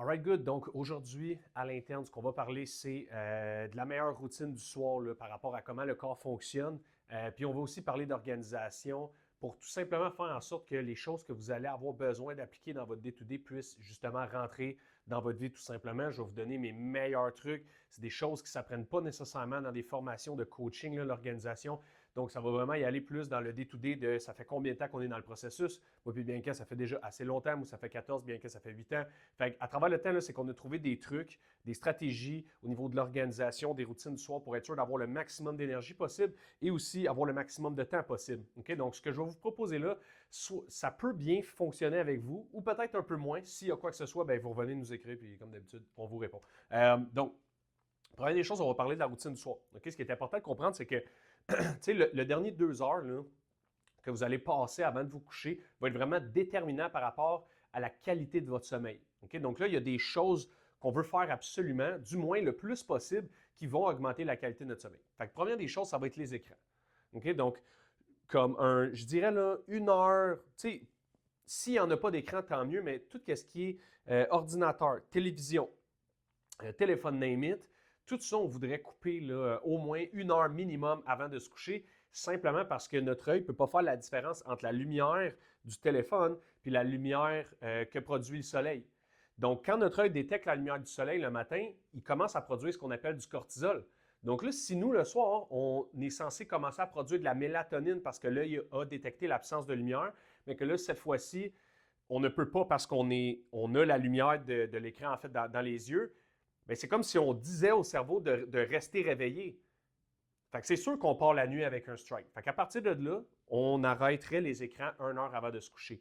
Alright, good. Donc aujourd'hui, à l'interne, ce qu'on va parler, c'est de la meilleure routine du soir là, par rapport à comment le corps fonctionne. Puis on va aussi parler d'organisation pour tout simplement faire en sorte que les choses que vous allez avoir besoin d'appliquer dans votre day-to-day puissent justement rentrer dans votre vie tout simplement. Je vais vous donner mes meilleurs trucs. C'est des choses qui ne s'apprennent pas nécessairement dans des formations de coaching, là, l'organisation. Donc, ça va vraiment y aller plus dans le day-to-day de ça fait combien de temps qu'on est dans le processus. Moi, puis bien que ça fait déjà assez longtemps, moi, ça fait 14, bien que ça fait 8 ans. Fait à travers le temps, c'est qu'on a trouvé des trucs, des stratégies au niveau de l'organisation, des routines du soir pour être sûr d'avoir le maximum d'énergie possible et aussi avoir le maximum de temps possible. Okay? Donc, ce que je vais vous proposer là, ça peut bien fonctionner avec vous ou peut-être un peu moins. S'il y a quoi que ce soit, bien, vous revenez nous écrire puis comme d'habitude, on vous répond. Donc, première des choses, on va parler de la routine du soir. Okay? Ce qui est important de comprendre, c'est que le dernier 2 heures là, que vous allez passer avant de vous coucher va être vraiment déterminant par rapport à la qualité de votre sommeil. Okay? Donc là, il y a des choses qu'on veut faire absolument, du moins le plus possible, qui vont augmenter la qualité de notre sommeil. Fait que première des choses, ça va être les écrans. Okay? Donc, comme je dirais là, 1 heure, s'il n'y en a pas d'écran, tant mieux, mais tout ce qui est ordinateur, télévision, téléphone name it, tout ça, on voudrait couper là, au moins 1 heure minimum avant de se coucher, simplement parce que notre œil ne peut pas faire la différence entre la lumière du téléphone et la lumière que produit le soleil. Donc, quand notre œil détecte la lumière du soleil le matin, il commence à produire ce qu'on appelle du cortisol. Donc là, si nous, le soir, on est censé commencer à produire de la mélatonine parce que l'œil a détecté l'absence de lumière, mais que là, cette fois-ci, on ne peut pas parce qu'on a la lumière de l'écran en fait dans les yeux, mais c'est comme si on disait au cerveau de rester réveillé. Fait que c'est sûr qu'on part la nuit avec un strike. Fait qu'à partir de là, on arrêterait les écrans 1 heure avant de se coucher.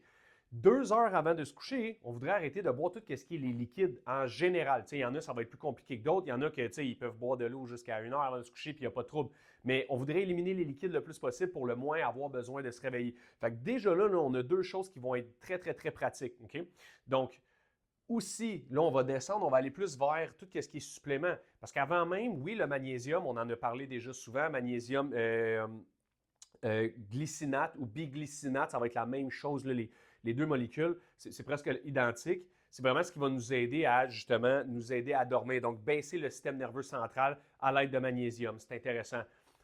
2 heures avant de se coucher, on voudrait arrêter de boire tout ce qui est les liquides en général. Il y en a, ça va être plus compliqué que d'autres. Il y en a ils peuvent boire de l'eau jusqu'à 1 heure avant de se coucher, puis il n'y a pas de trouble. Mais on voudrait éliminer les liquides le plus possible pour le moins avoir besoin de se réveiller. Fait que déjà là, on a deux choses qui vont être très, très, très pratiques. Okay? Donc, aussi, là, on va descendre, on va aller plus vers tout ce qui est supplément. Parce qu'avant même, oui, le magnésium, on en a parlé déjà souvent, magnésium glycinate ou biglycinate, ça va être la même chose, là, les deux molécules, c'est presque identique. C'est vraiment ce qui va nous aider à, justement, nous aider à dormir. Donc, baisser le système nerveux central à l'aide de magnésium. C'est intéressant.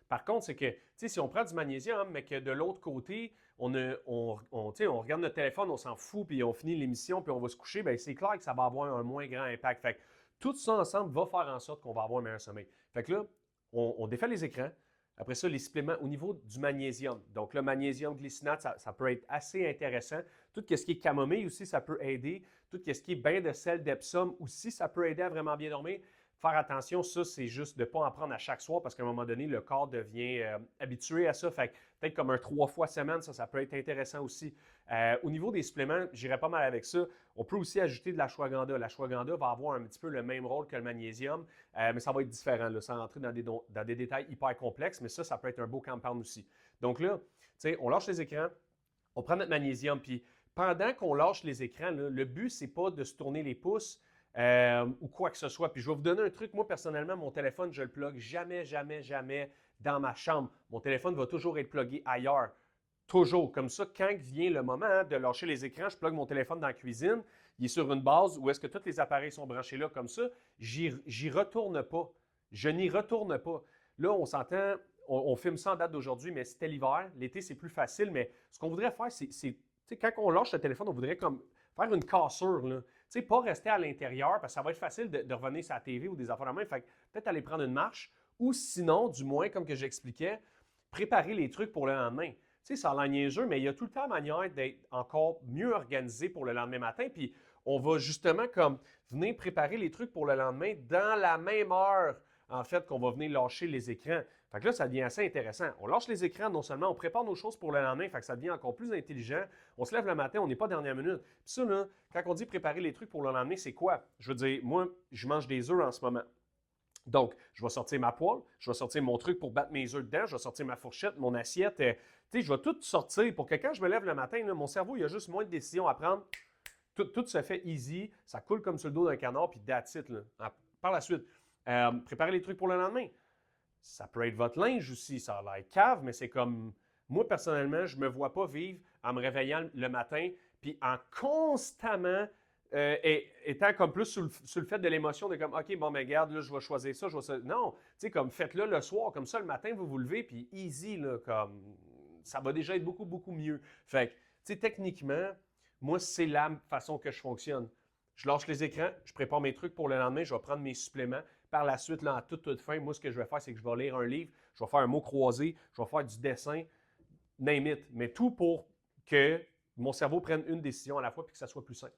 Par contre, c'est que, si on prend du magnésium, mais que de l'autre côté, on regarde notre téléphone, on s'en fout, puis on finit l'émission, puis on va se coucher, bien, c'est clair que ça va avoir un moins grand impact. Fait que tout ça ensemble va faire en sorte qu'on va avoir un meilleur sommeil. Fait que là, on défait les écrans. Après ça, les suppléments au niveau du magnésium. Donc, le magnésium glycinate, ça peut être assez intéressant. Tout ce qui est camomille aussi, ça peut aider. Tout ce qui est bain de sel d'Epsom aussi, ça peut aider à vraiment bien dormir. Faire attention, ça, c'est juste de ne pas en prendre à chaque soir parce qu'à un moment donné, le corps devient habitué à ça. Fait que peut-être comme un 3 fois semaine, ça peut être intéressant aussi. Au niveau des suppléments, j'irais pas mal avec ça. On peut aussi ajouter de l'ashwagandha. L'ashwagandha va avoir un petit peu le même rôle que le magnésium, mais ça va être différent, là, sans rentrer dans des détails hyper complexes, mais ça peut être un beau compound aussi. Donc là, on lâche les écrans, on prend notre magnésium, puis pendant qu'on lâche les écrans, là, le but, c'est pas de se tourner les pouces, ou quoi que ce soit. Puis je vais vous donner un truc. Moi, personnellement, mon téléphone, je le plug jamais, jamais, jamais dans ma chambre. Mon téléphone va toujours être plugué ailleurs. Toujours. Comme ça, quand vient le moment de lâcher les écrans, je plug mon téléphone dans la cuisine. Il est sur une base où est-ce que tous les appareils sont branchés là comme ça. J'y retourne pas. Je n'y retourne pas. Là, on s'entend, on filme ça en date d'aujourd'hui, mais c'était l'hiver. L'été, c'est plus facile. Mais ce qu'on voudrait faire, c'est quand on lâche le téléphone, on voudrait comme faire une cassure, là. Pas rester à l'intérieur, parce que ça va être facile de revenir sur la TV ou des affaires de même. Fait que peut-être aller prendre une marche, ou sinon, du moins, comme que j'expliquais, préparer les trucs pour le lendemain. Ça a l'air niaiseux, mais il y a tout le temps manière d'être encore mieux organisé pour le lendemain matin. Puis on va justement comme venir préparer les trucs pour le lendemain dans la même heure, en fait, qu'on va venir lâcher les écrans. Fait que là, ça devient assez intéressant. On lâche les écrans, non seulement on prépare nos choses pour le lendemain, fait que ça devient encore plus intelligent. On se lève le matin, on n'est pas dernière minute. Puis ça, là, quand on dit préparer les trucs pour le lendemain, c'est quoi? Je veux dire, moi, je mange des œufs en ce moment. Donc, je vais sortir ma poêle, je vais sortir mon truc pour battre mes œufs dedans, je vais sortir ma fourchette, mon assiette. Je vais tout sortir pour que quand je me lève le matin, là, mon cerveau, il a juste moins de décisions à prendre. Tout se fait easy, ça coule comme sur le dos d'un canard, puis that's it, là. Par la suite, préparer les trucs pour le lendemain. Ça peut être votre linge aussi, ça a l'air cave, mais c'est comme, moi personnellement, je ne me vois pas vivre en me réveillant le matin, puis en constamment étant comme plus sur le fait de l'émotion, de comme, OK, bon, mais regarde, là, je vais choisir ça, je vais ça. Non, tu sais, comme, faites-le le soir, comme ça, le matin, vous vous levez, puis easy, là, comme, ça va déjà être beaucoup, beaucoup mieux. Fait que, tu sais, techniquement, moi, c'est la façon que je fonctionne. Je lâche les écrans, je prépare mes trucs pour le lendemain, je vais prendre mes suppléments. Par la suite, là, en toute fin, moi, ce que je vais faire, c'est que je vais lire un livre, je vais faire un mot croisé, je vais faire du dessin, name it. Mais tout pour que mon cerveau prenne une décision à la fois et que ça soit plus simple.